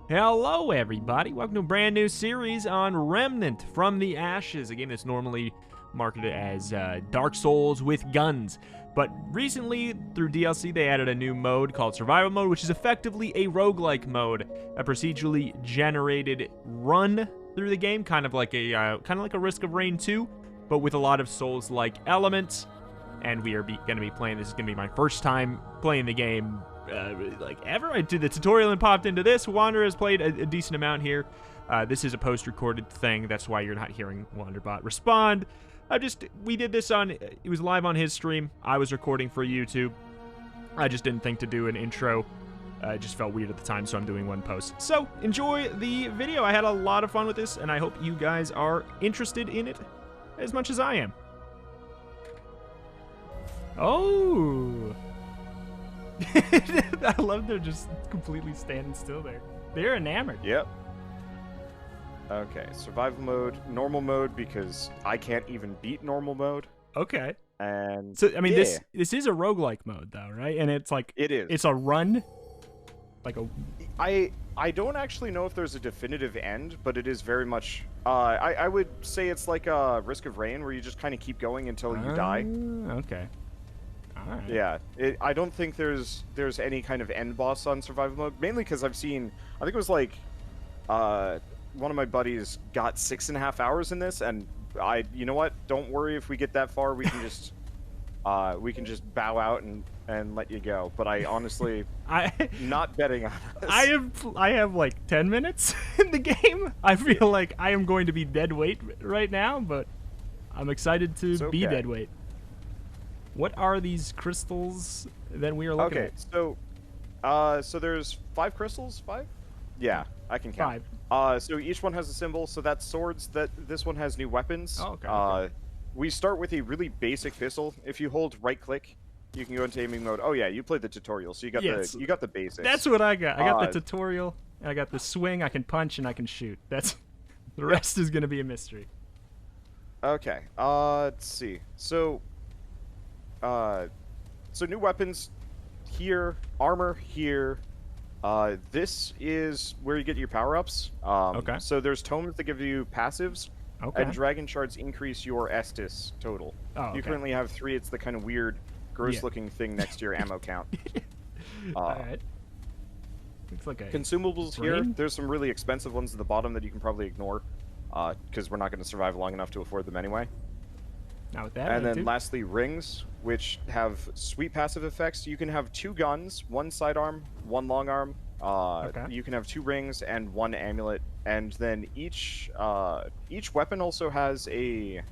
Hello everybody, welcome to a brand new series on Remnant from the Ashes, a game that's normally marketed as Dark Souls with guns. But recently, through DLC, they added a new mode called Survival Mode, which is effectively a roguelike mode, a procedurally generated run through the game, kind of like a Risk of Rain 2, but with a lot of Souls-like elements. And we are going to be playing. This is going to be my first time playing the game like ever. I did the tutorial and popped into this. Wander has played a decent amount here. This is a post-recorded thing. That's why you're not hearing Wanderbot respond. We did this on, it was live on his stream. I was recording for YouTube. I just didn't think to do an intro. It just felt weird at the time, so I'm doing one post. So enjoy the video. I had a lot of fun with this, and I hope you guys are interested in it as much as I am. Oh. I love they're just completely standing still there. They're enamored. Yep. Okay, survival mode, normal mode, because I can't even beat normal mode. Okay. And so I mean, yeah. this is a roguelike mode though, right? And it's like it is. It's a run. Like a I don't actually know if there's a definitive end, but it is very much I would say it's like a Risk of Rain where you just kind of keep going until you die. Okay. All right. Yeah, I don't think there's any kind of end boss on survival mode, mainly because I've seen, I think it was like one of my buddies got 6.5 hours in this, and you know what? Don't worry if we get that far. We can just bow out and let you go. But I honestly, not betting on this. I have like 10 minutes in the game. I feel like I am going to be dead weight right now, but I'm excited to be dead weight. What are these crystals that we are looking at? Okay, so there's 5 crystals. 5? Yeah, I can count. 5. So each one has a symbol. So that's swords. This one has new weapons. Oh, okay. We start with a really basic pistol. If you hold right click, you can go into aiming mode. Oh yeah, you played the tutorial, so you got the basics. That's what I got. I got the tutorial. I got the swing. I can punch and I can shoot. That's the rest is gonna be a mystery. Okay. Let's see. So new weapons here, armor here. This is where you get your power-ups. Okay. So there's tomes that give you passives. Okay. And dragon shards increase your Estus total. Oh, okay. You currently have 3. It's the kind of weird, gross-looking thing next to your ammo count. Alright. Looks like a consumables here. There's some really expensive ones at the bottom that you can probably ignore, because we're not going to survive long enough to afford them anyway. Not with that. And then lastly, rings, which have sweet passive effects. You can have 2 guns, 1 sidearm, 1 long arm. Okay. You can have 2 rings and 1 amulet, and then each weapon also has a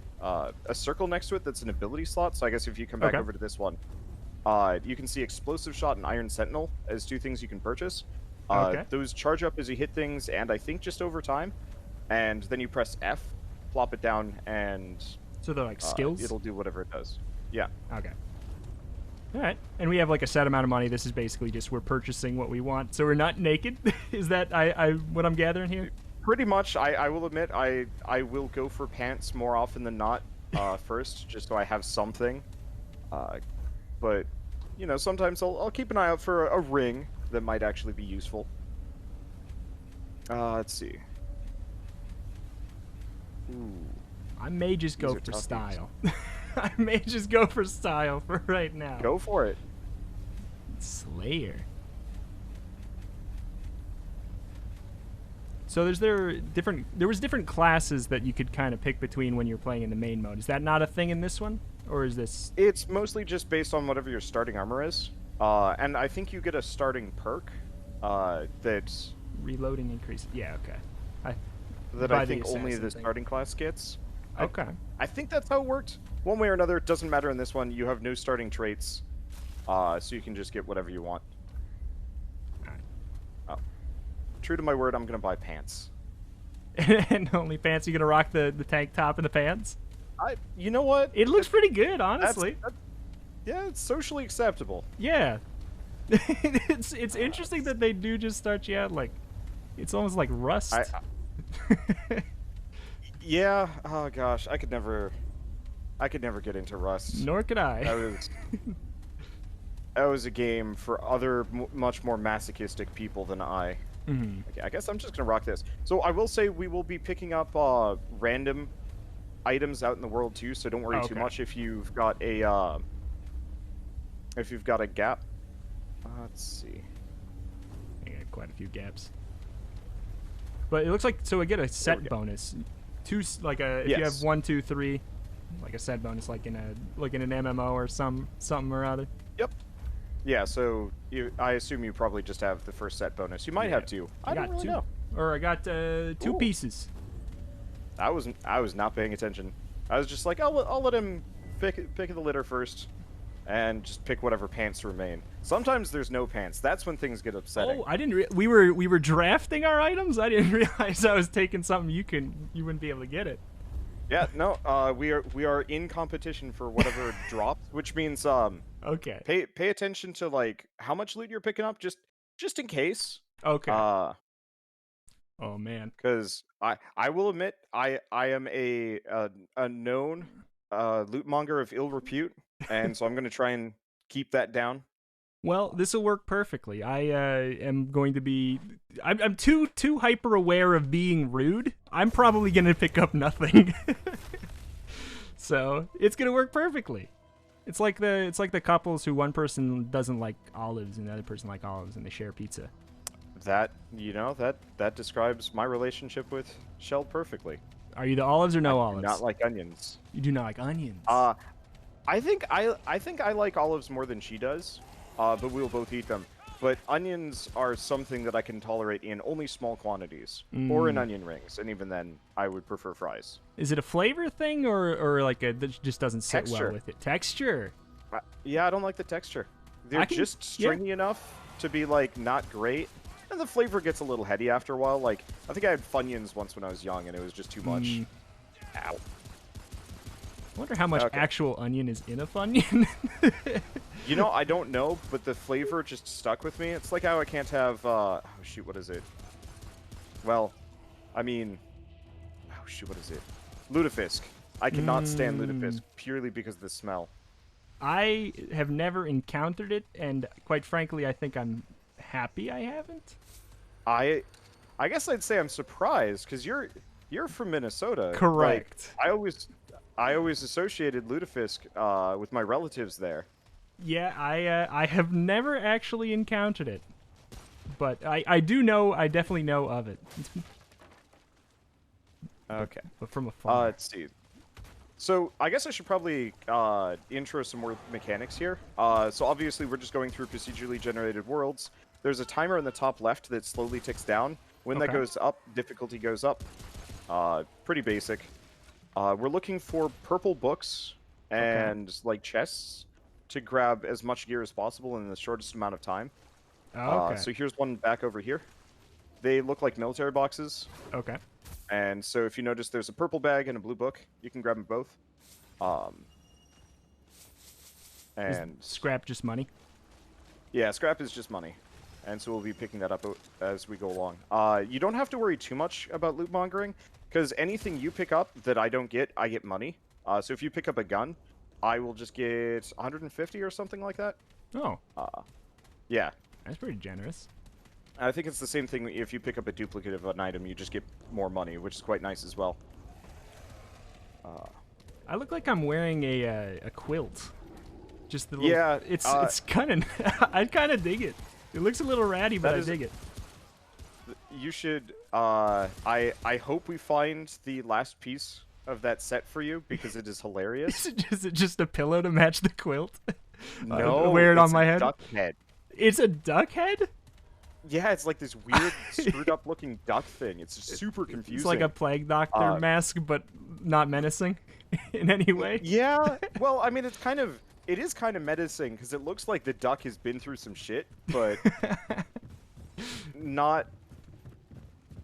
circle next to it that's an ability slot. So I guess if you come back over to this one, you can see explosive shot and iron sentinel as 2 things you can purchase. Those charge up as you hit things, and I think just over time. And then you press F, plop it down, and so they're like skills? It'll do whatever it does. Yeah. Okay. Alright. And we have like a set amount of money. This is basically just we're purchasing what we want. So we're not naked? Is that what I'm gathering here? Pretty much. I will admit, I will go for pants more often than not first, just so I have something. But, you know, sometimes I'll keep an eye out for a ring that might actually be useful. Let's see. Ooh. I may just go for style. I may just go for style for right now. Go for it. Slayer. So there was different classes that you could kind of pick between when you're playing in the main mode. Is that not a thing in this one? Or is this... It's mostly just based on whatever your starting armor is. And I think you get a starting perk that's... Reloading increase. Yeah, okay. I think only the starting class gets. Okay. I think that's how it worked. One way or another, it doesn't matter in this one. You have no starting traits, so you can just get whatever you want. Alright. True to my word, I'm going to buy pants. And only pants? You going to rock the tank top and the pants? You know what? It looks pretty good, honestly. Yeah, it's socially acceptable. Yeah. It's interesting that they do just start you out like... It's almost like Rust. Yeah, oh gosh, I could never get into Rust. Nor could I. That was a game for other much more masochistic people than I. Okay, I guess I'm just gonna rock this. So I will say we will be picking up random items out in the world too. So don't worry too much if you've got a gap. Let's see. I got quite a few gaps. But it looks like so I get a set bonus. If you have 1, 2, 3, like a set bonus, like in an MMO or something or other. Yep. Yeah. So I assume you probably just have the first set bonus. You might have 2. I don't really know. Or I got 2 pieces. I was not paying attention. I was just like, I'll let him pick the litter first, and just pick whatever pants remain. Sometimes there's no pants. That's when things get upsetting. Oh, I didn't. We were drafting our items. I didn't realize I was taking something you wouldn't be able to get it. Yeah, no. We are in competition for whatever drops, which means okay. Pay attention to like how much loot you're picking up, just in case. Okay. Oh man. Because I will admit I am a known loot monger of ill repute, and so I'm going to try and keep that down. Well, this will work perfectly. I am going to be. I'm too hyper aware of being rude. I'm probably going to pick up nothing. So it's going to work perfectly. It's like the couples who one person doesn't like olives and the other person like olives, and they share pizza. That that describes my relationship with Shell perfectly. Are you the olives or no I olives? do not like onions. You do not like onions. I think I like olives more than she does. But we'll both eat them. But onions are something that I can tolerate in only small quantities, or in onion rings, and even then, I would prefer fries. Is it a flavor thing, or like that just doesn't sit well with it? Texture. Yeah, I don't like the texture. They're just stringy enough to be like not great, and the flavor gets a little heady after a while. Like I think I had Funyuns once when I was young, and it was just too much. Ow. I wonder how much actual onion is in a Funyun. You know, I don't know, but the flavor just stuck with me. It's like how I can't have, oh shoot, what is it? Well, I mean, oh shoot, what is it? Lutefisk. I cannot stand Lutefisk purely because of the smell. I have never encountered it, and quite frankly, I think I'm happy I haven't. I guess I'd say I'm surprised, because you're from Minnesota. Correct. Like, I always associated Lutefisk with my relatives there. Yeah, I have never actually encountered it, but I do know, I definitely know of it. Okay. But from afar. Let's see. So I guess I should probably intro some more mechanics here. So obviously we're just going through procedurally generated worlds. There's a timer in the top left that slowly ticks down. When that goes up, difficulty goes up. Pretty basic. We're looking for purple books and like chests to grab as much gear as possible in the shortest amount of time. So here's one back over here. They look like military boxes. Okay. And so if you notice there's a purple bag and a blue book, you can grab them both. And is scrap just money? Yeah, scrap is just money. And so we'll be picking that up as we go along. You don't have to worry too much about loot mongering, because anything you pick up that I don't get, I get money. So if you pick up a gun, I will just get 150 or something like that. Oh. Yeah. That's pretty generous. I think it's the same thing if you pick up a duplicate of an item, you just get more money, which is quite nice as well. I look like I'm wearing a quilt. Just the little, yeah. It's kind of I kind of dig it. It looks a little ratty, but I dig it. You should. I hope we find the last piece of that set for you, because it is hilarious. Is it just a pillow to match the quilt? No, wear it on my head. Duck head. It's a duck head? Yeah, it's like this weird, screwed up looking duck thing. It's super confusing. It's like a plague doctor mask, but not menacing in any way. Yeah, well, I mean, it is kind of menacing, because it looks like the duck has been through some shit, but not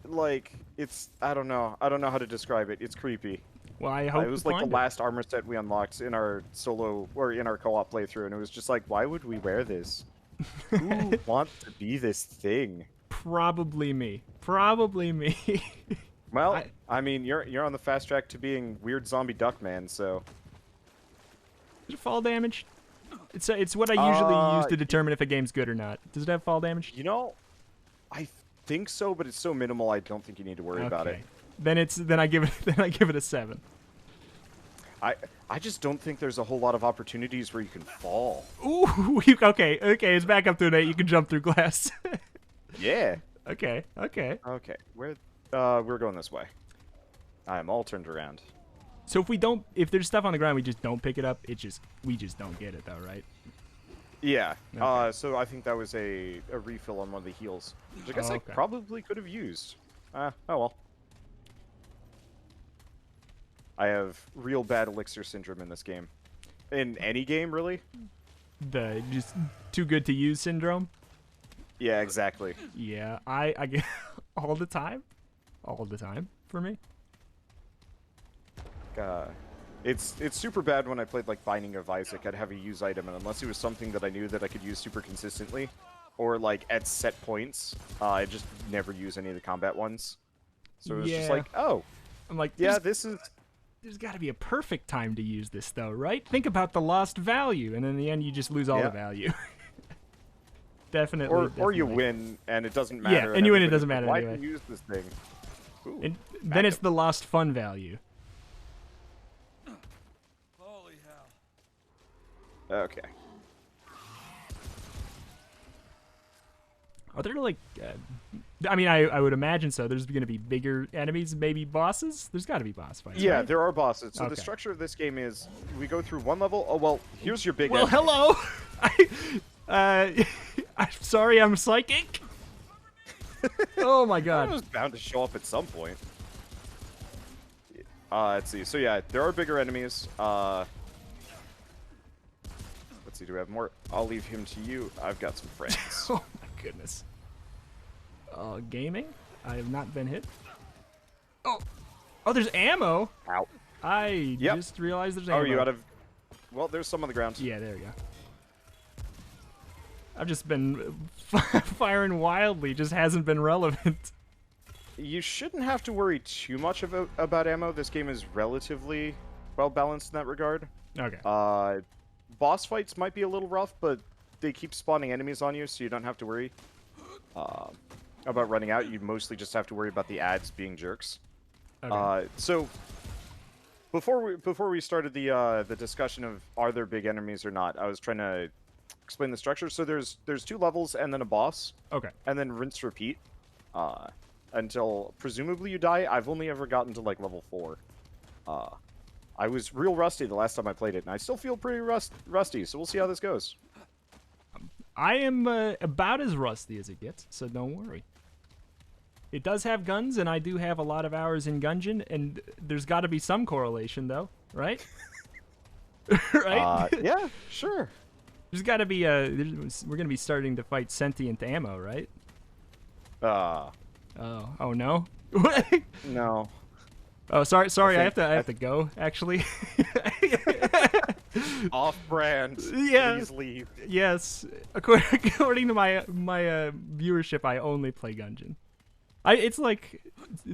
like I don't know how to describe it. It's creepy. Well, I hope it was like the last armor set we unlocked in our solo or in our co-op playthrough, and it was just like, why would we wear this? Who wants to be this thing? Probably me. Probably me. Well, I mean, you're on the fast track to being weird zombie duck man, so. Is it fall damage? It's what I usually use to determine if a game's good or not. Does it have fall damage? You know, I think so, but it's so minimal. I don't think you need to worry about it. Then I give it a 7. I just don't think there's a whole lot of opportunities where you can fall. Ooh, okay, it's back up to an 8. You can jump through glass. Yeah. Okay. Okay. We're going this way. I am all turned around. So if there's stuff on the ground, we just don't pick it up. We just don't get it though, right? Yeah. Okay. So I think that was a refill on one of the heals, which I guess I probably could have used. Oh well. I have real bad elixir syndrome in this game. In any game, really. The just too good to use syndrome. Yeah, exactly. Yeah, I get all the time for me. It's super bad when I played like Binding of Isaac. I'd have a use item, and unless it was something that I knew that I could use super consistently, or like at set points, I just never use any of the combat ones. So it was just like, oh, I'm like, yeah, this is. There's got to be a perfect time to use this, though, right? Think about the lost value, and in the end, you just lose all the value. Definitely. Or you win, and it doesn't matter. Yeah, and you win, it doesn't matter anyway. Why do you use this thing? Ooh, and then it's the lost fun value. Holy hell. Okay. Are there, like... I mean, I would imagine so. There's going to be bigger enemies, maybe bosses? There's got to be boss fights, Yeah, right? there are bosses. So the structure of this game is, we go through one level. Oh, well, here's your big enemy. Hello! I'm sorry, I'm psychic. Oh my god. It was bound to show up at some point. Let's see. So yeah, there are bigger enemies. Let's see, do we have more? I'll leave him to you. I've got some friends. Oh my goodness. Gaming? I have not been hit. Oh, there's ammo. Ow. I just realized there's ammo. Oh, are you out of... Well, there's some on the ground. Yeah, there we go. I've just been firing wildly, just hasn't been relevant. You shouldn't have to worry too much about ammo. This game is relatively well balanced in that regard. Okay. Boss fights might be a little rough, but they keep spawning enemies on you, so you don't have to worry about running out. You mostly just have to worry about the ads being jerks. Okay. So before we started the discussion of are there big enemies or not, I was trying to explain the structure. So there's 2 levels and then a boss. Okay. And then rinse repeat until presumably you die. I've only ever gotten to like level 4. I was real rusty the last time I played it, and I still feel pretty rusty. So we'll see how this goes. I am about as rusty as it gets, so don't worry. It does have guns, and I do have a lot of hours in Gungeon, and there's got to be some correlation, though, right? Right? Yeah, sure. There's got to be we're going to be starting to fight sentient ammo, right? Oh no. No. Oh, sorry. I have to go. Actually. Off-brand. Yeah. Please leave. Yes. According to my viewership, I only play Gungeon. It's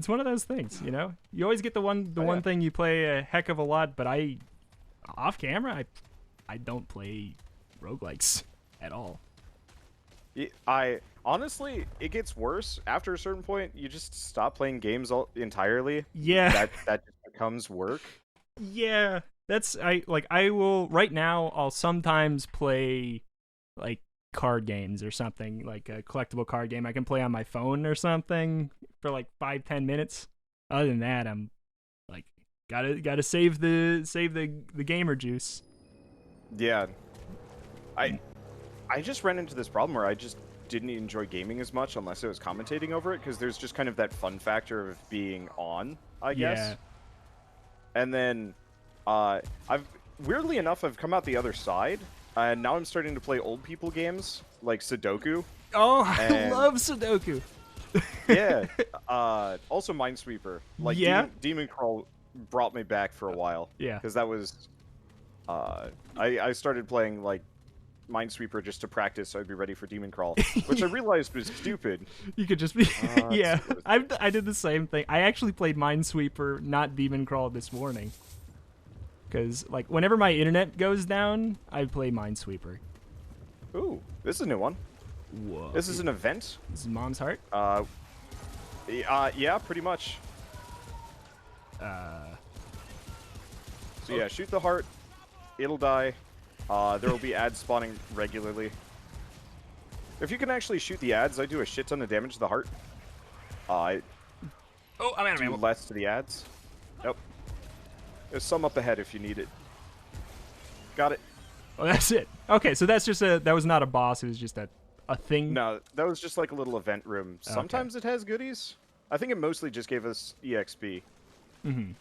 one of those things, you know. You always get the one thing you play a heck of a lot, but off camera I don't play roguelikes at all. Honestly, it gets worse. After a certain point, you just stop playing games entirely. Yeah. That just becomes work. Yeah. I will right now I'll sometimes play like card games or something, like a collectible card game I can play on my phone or something for like 5-10 minutes. Other than that, I'm like gotta save the gamer juice. Yeah. I just ran into this problem where I just didn't enjoy gaming as much unless I was commentating over it, because there's just kind of that fun factor of being on, I guess. Yeah. And then weirdly enough, I've come out the other side, and now I'm starting to play old people games like Sudoku. Oh, I love Sudoku. Yeah. Also Minesweeper. Like, yeah. Demon Crawl brought me back for a while. Yeah. Because that was... I started playing, like, Minesweeper just to practice so I'd be ready for Demon Crawl, which I realized was stupid. You could just be... yeah, I did the same thing. I actually played Minesweeper, not Demon Crawl, this morning. Because, like, whenever my internet goes down, I play Minesweeper. Ooh, this is a new one. Whoa. This is an event. This is Mom's Heart? Yeah, pretty much. So yeah, shoot the heart. It'll die. There will be ads spawning regularly. If you can actually shoot the ads, I do a shit ton of damage to the heart. I I'm out of do ammo. less to the ads. Nope. There's some up ahead if you need it. Got it. Oh, that's it. Okay, so that's just that was not a boss. It was just a thing. No, that was just like a little event room. Sometimes it has goodies. I think it mostly just gave us EXP. Mm-hmm.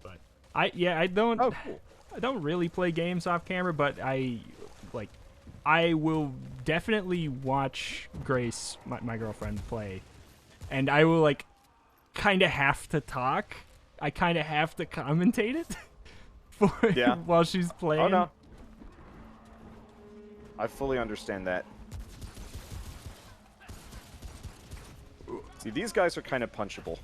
But I don't. Oh, cool. I don't really play games off camera, but I will definitely watch Grace, my girlfriend, play, and I will kind of have to talk. I kind of have to commentate it while she's playing. Oh no, I fully understand that. See, these guys are kind of punchable.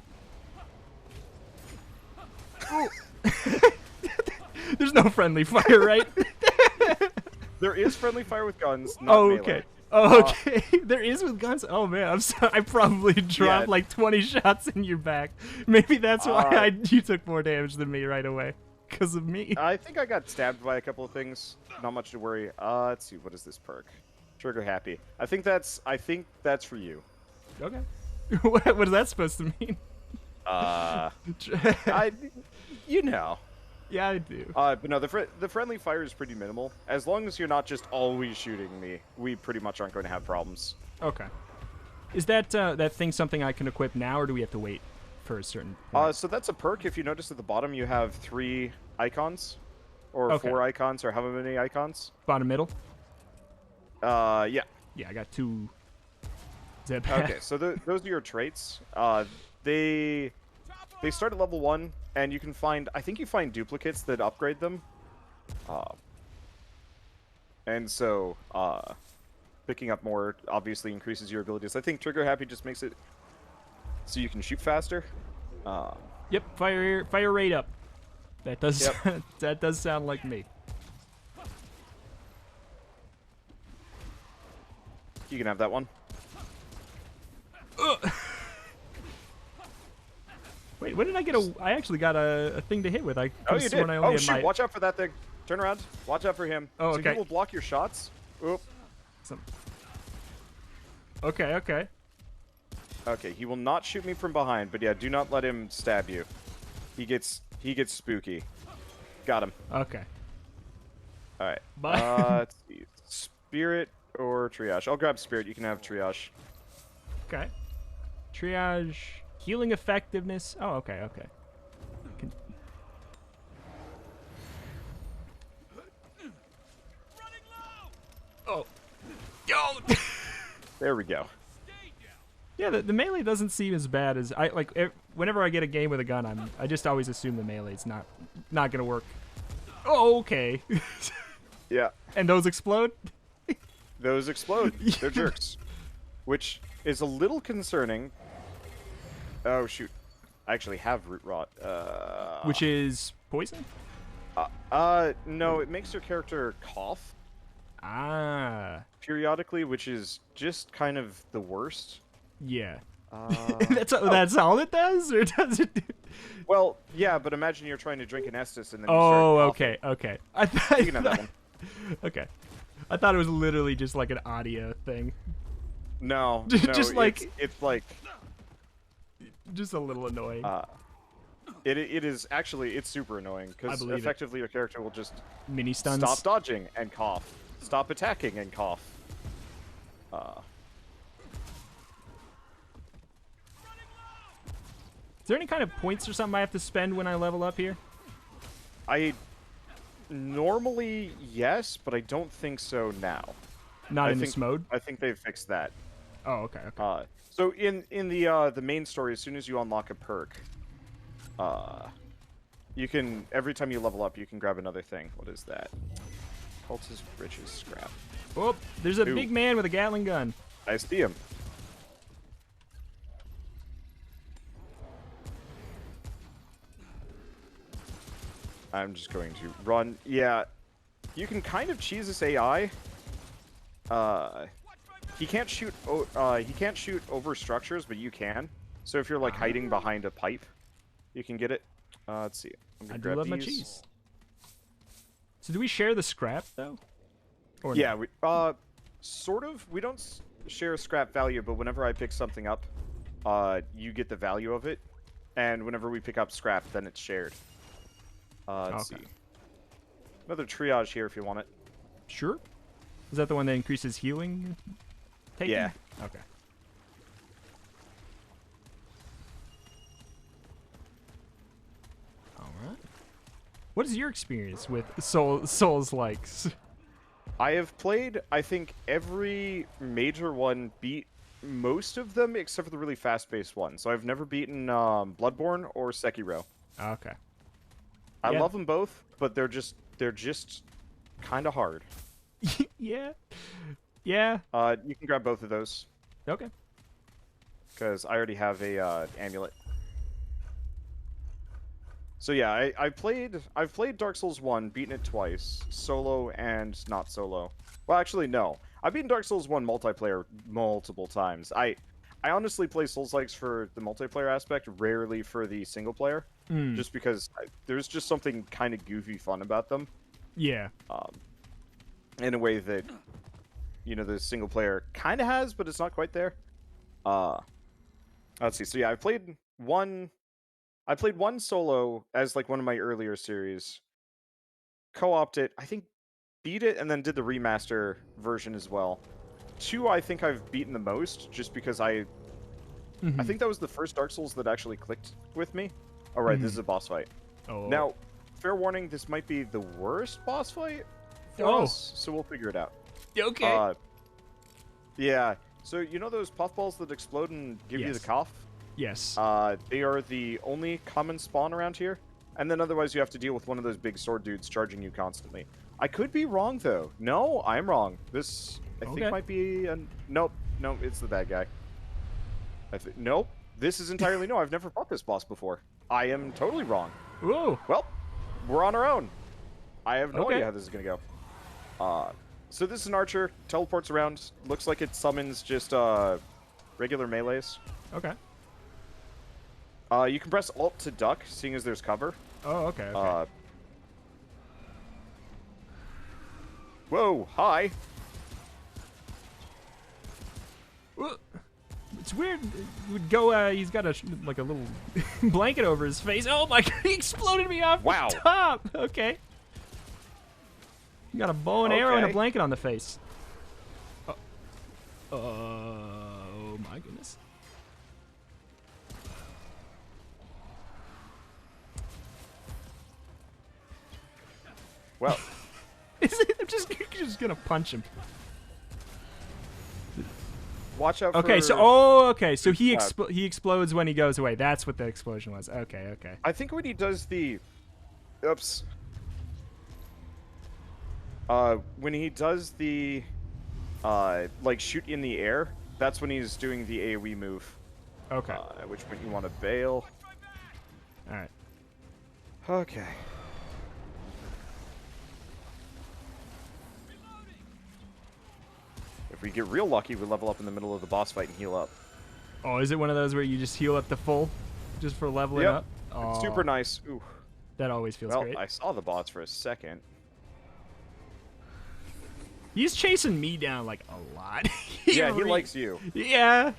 There's no friendly fire, right? There is friendly fire with guns. Not Oh, melee. okay. Oh, okay. There is with guns. Oh man, I'm sorry. I probably dropped like 20 shots in your back. Maybe that's why you took more damage than me right away, because of me. I think I got stabbed by a couple of things. Not much to worry. Let's see. What is this perk? Trigger happy. I think that's for you. Okay. What is that supposed to mean? You know. Yeah, I do. But no, the friendly fire is pretty minimal. As long as you're not just always shooting me, we pretty much aren't going to have problems. Okay. Is that thing something I can equip now, or do we have to wait for a certain point? So that's a perk. If you notice at the bottom, you have 3 icons, or 4 icons, or however many icons. Bottom middle? Yeah. Yeah, I got 2. Is that bad? Okay, so those are your traits. They start at level 1, and you can find, I think you find duplicates that upgrade them. And so, picking up more obviously increases your abilities. I think Trigger Happy just makes it so you can shoot faster. Yep, fire rate up. That does that does sound like me. You can have that one. Wait, what did I get? I actually got a thing to hit with. Oh, you did. I only Oh, shoot. Watch out for that thing. Turn around. Watch out for him. Oh, so okay. he will block your shots. Oop. Okay, okay. Okay, he will not shoot me from behind, but yeah, do not let him stab you. He gets spooky. Got him. Okay. All right. Bye. Let's see. Spirit or triage? I'll grab spirit. You can have triage. Okay. Triage. Healing effectiveness. Oh, okay, okay. Oh. Yo! There we go. Yeah, the melee doesn't seem as bad as I like. Whenever I get a game with a gun, I just always assume the melee's not gonna work. Oh, okay. Yeah. And those explode? Those explode. They're jerks. Which is a little concerning. Oh, shoot. I actually have root rot. Which is poison? No, it makes your character cough. Ah. Periodically, which is just kind of the worst. Yeah. That's all it does, or does it do? Well, yeah, but imagine you're trying to drink an Estus and then okay, okay. I thought you can have that one. Okay. I thought it was literally just like an audio thing. No, just like it's like just a little annoying. It is actually super annoying because effectively your character will just mini stuns. Stop dodging and cough. Stop attacking and cough. Is there any kind of points or something I have to spend when I level up here? Normally, yes, but I don't think so now. Not in this mode? I think they've fixed that. Oh, okay, okay. So in the main story, as soon as you unlock a perk, you can, every time you level up, you can grab another thing. What is that? Cultist Riches Scrap. Oh, there's a big man with a Gatling gun. I see him. I'm just going to run. Yeah, you can kind of cheese this AI. he can't shoot over structures, but you can. So if you're like hiding behind a pipe, you can get it. Let's see. I do love my cheese. So do we share the scrap though? Or yeah, no? sort of. We don't share scrap value, but whenever I pick something up, you get the value of it, and whenever we pick up scrap, then it's shared. Let's see. Another triage here if you want it. Sure. Is that the one that increases healing? Taking? Yeah. Okay. All right. What is your experience with Souls-likes? I have played, I think, every major one, beat most of them except for the really fast-paced ones. So I've never beaten Bloodborne or Sekiro. Okay. I love them both, but they're just kind of hard. Yeah. Yeah. You can grab both of those. Okay. Because I already have a amulet. So yeah, I've played Dark Souls 1, beaten it twice, solo and not solo. Well, actually no. I've beaten Dark Souls 1 multiplayer multiple times. I honestly play Souls-likes for the multiplayer aspect, rarely for the single player, just because there's just something kind of goofy fun about them. Yeah. In a way that, you know, the single player kind of has, but it's not quite there. Let's see. So yeah, I played one solo as like one of my earlier series. Co-opted it, I think, beat it, and then did the remaster version as well. 2, I think I've beaten the most, just because I think that was the first Dark Souls that actually clicked with me. All right, this is a boss fight. Oh. Now, fair warning, this might be the worst boss fight for us, so we'll figure it out. Okay. Yeah. So you know those puffballs that explode and give you the cough? Yes. They are the only common spawn around here, and then otherwise you have to deal with one of those big sword dudes charging you constantly. I could be wrong though. No, I'm wrong. This I think might be a nope. It's the bad guy. Nope. This is entirely no. I've never fought this boss before. I am totally wrong. Whoa. Well, we're on our own. I have no idea how this is gonna go. So this is an archer. Teleports around. Looks like it summons just regular melees. Okay. You can press Alt to duck, seeing as there's cover. Oh, okay. Whoa, hi. It's weird. It would go. He's got a like a little blanket over his face. Oh my god! He exploded me off the top. Okay. You got a bow and arrow and a blanket on the face. Oh my goodness. Well, I'm just gonna punch him. Watch out. Okay, so so he explodes when he goes away. That's what the explosion was. Okay. I think when he does the, when he does the, like shoot in the air, that's when he's doing the AoE move. Okay. At which point you want to bail. All right. Okay. If we get real lucky, we level up in the middle of the boss fight and heal up. Oh, is it one of those where you just heal up to full, just for leveling up? It's super nice. Ooh. That always feels great. Well, I saw the boss for a second. He's chasing me down like a lot. He likes you. Yeah.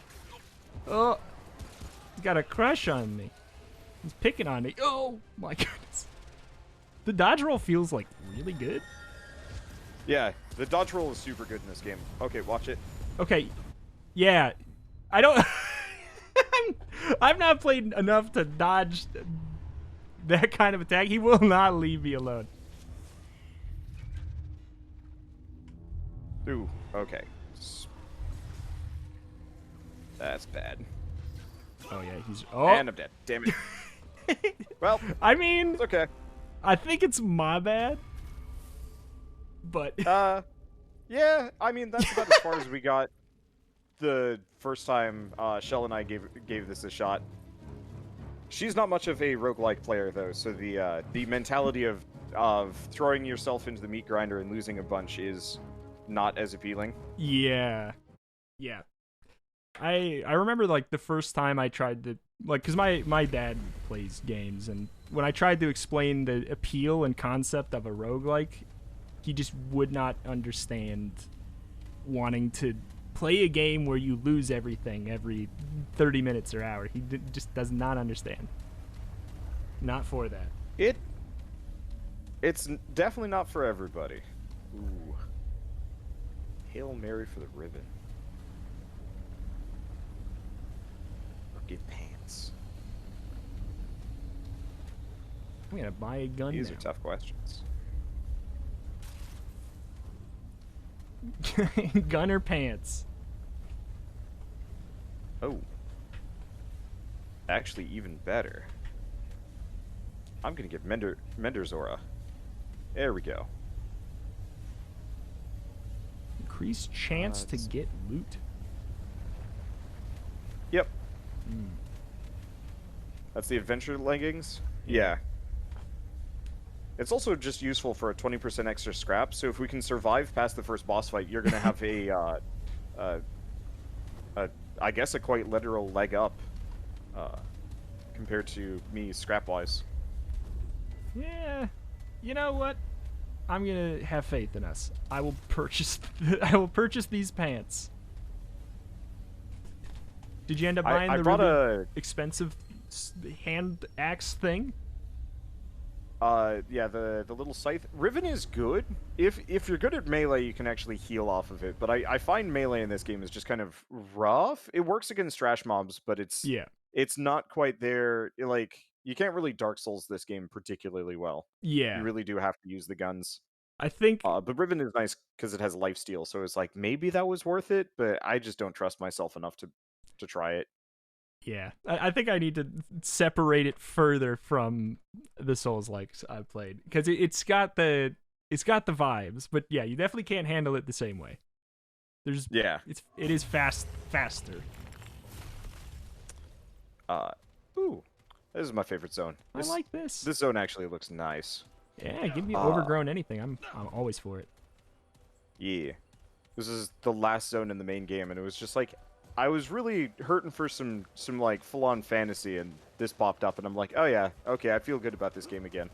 Oh, he's got a crush on me. He's picking on me. Oh my goodness. The dodge roll feels like really good. Yeah, the dodge roll is super good in this game. Okay, watch it. Okay, yeah, I don't. I've not played enough to dodge that kind of attack. He will not leave me alone. Ooh, okay. That's bad. Oh yeah, he's. Oh. And I'm dead. Damn it. Well, I mean, it's okay. I think it's my bad. But yeah, I mean that's about as far as we got the first time Shell and I gave this a shot. She's not much of a roguelike player though, so the mentality of throwing yourself into the meat grinder and losing a bunch is not as appealing. Yeah, Yeah. I remember, like, the first time I tried to, like, because my dad plays games, and when I tried to explain the appeal and concept of a roguelike, he just would not understand wanting to play a game where you lose everything every 30 minutes or hour. He just does not understand. Not for that. It's definitely not for everybody. Ooh. Hail Mary for the ribbon. Get pants. I'm gonna buy a gun. These now. are tough questions. Gun or pants? Oh. Actually, even better. I'm gonna get Mender's Aura. There we go. Increased chance to get loot. Yep. That's the adventure leggings? Yeah. It's also just useful for a 20% extra scrap, so if we can survive past the first boss fight, you're going to have I guess a quite literal leg up compared to me scrap-wise. Yeah. You know what? I'm going to have faith in us. I will purchase these pants. Did you end up buying the really expensive hand axe thing? Yeah, the little scythe. Riven is good. If you're good at melee, you can actually heal off of it. But I find melee in this game is just kind of rough. It works against trash mobs, but it's not quite there. Like, you can't really Dark Souls this game particularly well. Yeah. You really do have to use the guns. I think... but Riven is nice because it has lifesteal, so it's like, maybe that was worth it, but I just don't trust myself enough to try it. Yeah, I think I need to separate it further from the Souls-likes I've played, because it's got the vibes, but yeah, you definitely can't handle it the same way. It is faster. Ooh, this is my favorite zone. I like this. This zone actually looks nice. Yeah, give me overgrown anything. I'm always for it. Yeah, this is the last zone in the main game, and it was just like, I was really hurting for some like full-on fantasy, and this popped up, and I'm like, oh yeah, okay, I feel good about this game again.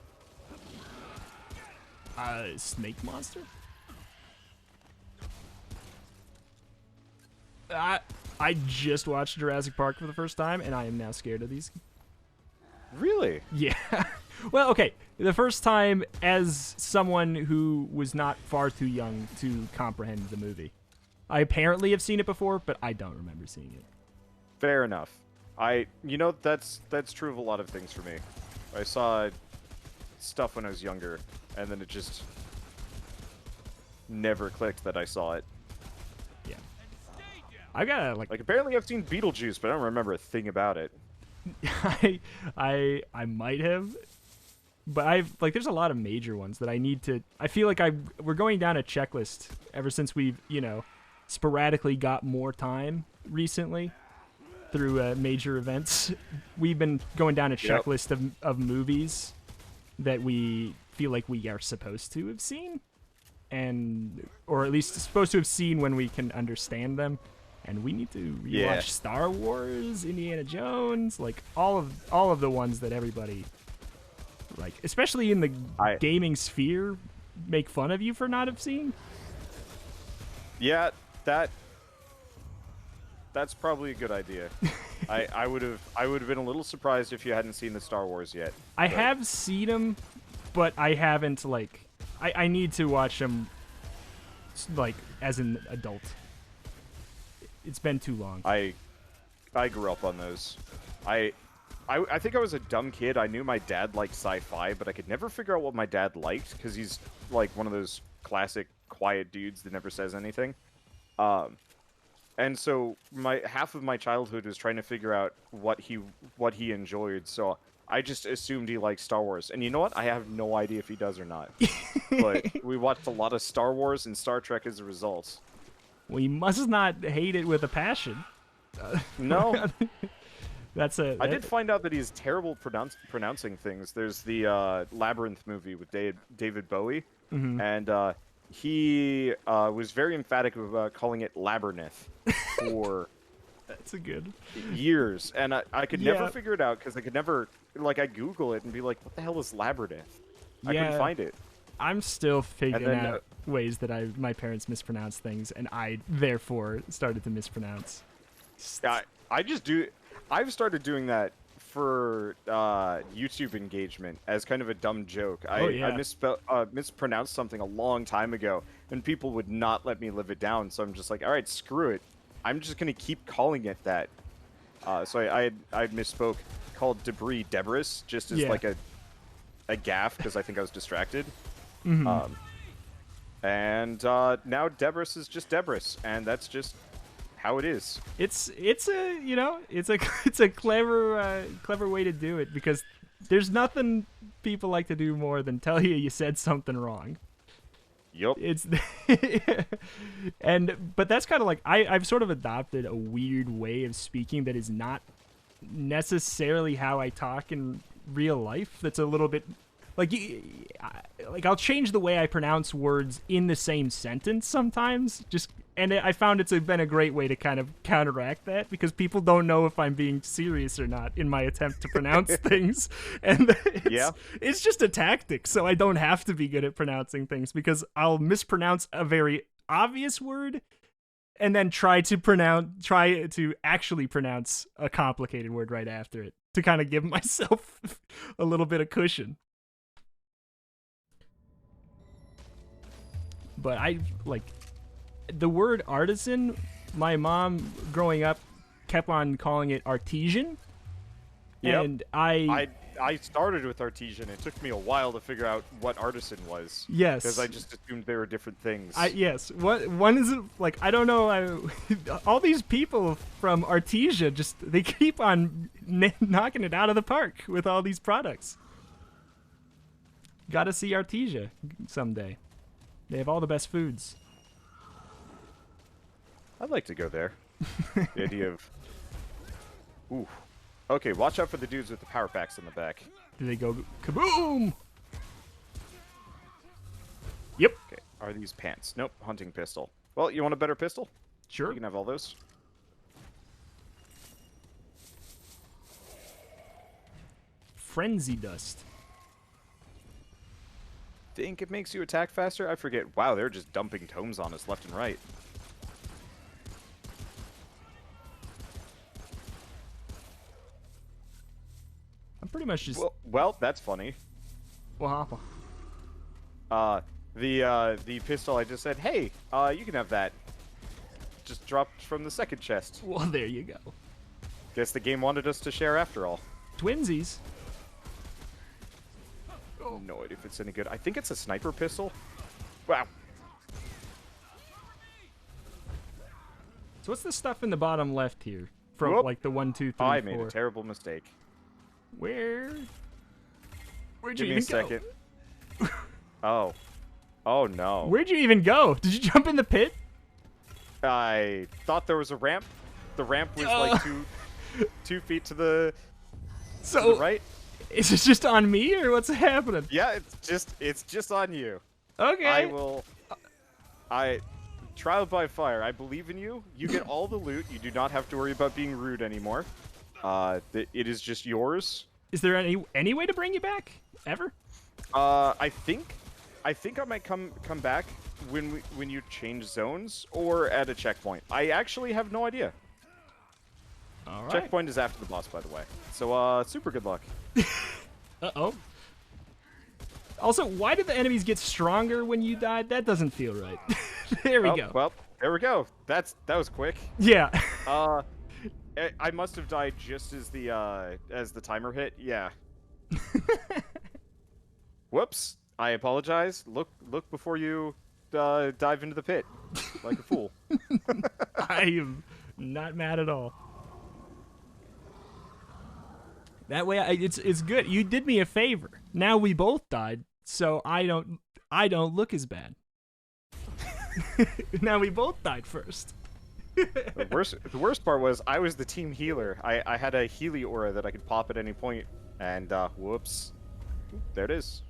Snake monster? I just watched Jurassic Park for the first time, and I am now scared of these. Really? Yeah. Well, okay. The first time as someone who was not far too young to comprehend the movie. I apparently have seen it before, but I don't remember seeing it. Fair enough. You know, that's true of a lot of things for me. I saw stuff when I was younger, and then it just never clicked that I saw it. Yeah. I gotta like apparently I've seen Beetlejuice, but I don't remember a thing about it. I might have, but there's a lot of major ones that I need to. I feel like we're going down a checklist ever since we've sporadically got more time recently through major events. We've been going down a checklist of movies that we feel like we are supposed to have seen, or at least supposed to have seen when we can understand them. And we need to rewatch Star Wars, Indiana Jones, like all of the ones that everybody, like, especially in the gaming sphere, make fun of you for not have seen. Yeah, that's probably a good idea. I would have been a little surprised if you hadn't seen the Star Wars yet. I have seen them, but I haven't, like, I need to watch them, like, as an adult. It's been too long. I grew up on those. I think I was a dumb kid. I knew my dad liked sci-fi, but I could never figure out what my dad liked, because he's like one of those classic quiet dudes that never says anything. And so half of my childhood was trying to figure out what he enjoyed. So I just assumed he liked Star Wars. And you know what? I have no idea if he does or not. But we watched a lot of Star Wars and Star Trek as a result. Well, you must not hate it with a passion. No. I did find out that he's terrible pronouncing things. There's the Labyrinth movie with David Bowie, and he was very emphatic about calling it Labyrinth. for That's a good years, and I could never figure it out because I could never, like, I Google it and be like, what the hell is Labyrinth? I couldn't find it. I'm still figuring out ways that my parents mispronounce things, and I therefore started to mispronounce. I've started doing that for YouTube engagement as kind of a dumb joke. I mispronounced something a long time ago, and people would not let me live it down. So I'm just like, all right, screw it. I'm just gonna keep calling it that. So I misspoke, called debris Debris, just as like a gaffe because I think I was distracted. Mm-hmm. And now Debris is just Debris, and that's just how it is. It's a clever way to do it, because there's nothing people like to do more than tell you said something wrong. Yep. But that's kind of like I've sort of adopted a weird way of speaking that is not necessarily how I talk in real life. That's a little bit like I'll change the way I pronounce words in the same sentence sometimes, and I found it's been a great way to kind of counteract that, because people don't know if I'm being serious or not in my attempt to pronounce things. And it's just a tactic, so I don't have to be good at pronouncing things, because I'll mispronounce a very obvious word and then try to actually pronounce a complicated word right after it to kind of give myself a little bit of cushion. But the word artisan, my mom growing up kept on calling it artesian. Yep. And I started with artesian. It took me a while to figure out what artisan was. Yes. Because I just assumed they were different things. Yes. One is like, I don't know. All these people from Artesia they keep on knocking it out of the park with all these products. Gotta see Artesia someday. They have all the best foods. I'd like to go there. The idea of... Ooh. Okay, watch out for the dudes with the power packs in the back. Do they go kaboom? Yep. Okay, are these pants? Nope, hunting pistol. Well, you want a better pistol? Sure. You can have all those. Frenzy dust. Think it makes you attack faster? I forget. Wow, they're just dumping tomes on us left and right. I'm pretty much just... Well, that's funny. What happened? The pistol I just said, hey, you can have that. Just dropped from the second chest. Well, there you go. Guess the game wanted us to share after all. Twinsies. No idea if it's any good. I think it's a sniper pistol. Wow. So what's the stuff in the bottom left here? From like the 1, 2, 3, 4. I made a terrible mistake. Where'd you Give me even a second. Oh. Oh no. Where'd you even go? Did you jump in the pit? I thought there was a ramp. The ramp was like 2 feet to the right. Is it just on me, or what's happening? Yeah, it's just on you. Okay. Trial by fire. I believe in you. You get all the loot. You do not have to worry about being rude anymore. It is just yours. Is there any way to bring you back ever? I think I might come back when you change zones or at a checkpoint. I actually have no idea. All right. Checkpoint is after the boss, by the way. So super good luck. Uh-oh. Also, why did the enemies get stronger when you died? That doesn't feel right. There we go. Well, there we go. That was quick. Yeah. I must have died just as the timer hit. Yeah. Whoops. I apologize. Look before you dive into the pit like a fool. I am not mad at all. That way, it's good. You did me a favor. Now we both died, so I don't look as bad. Now we both died first. The worst part was I was the team healer. I had a Healy aura that I could pop at any point, and whoops, there it is.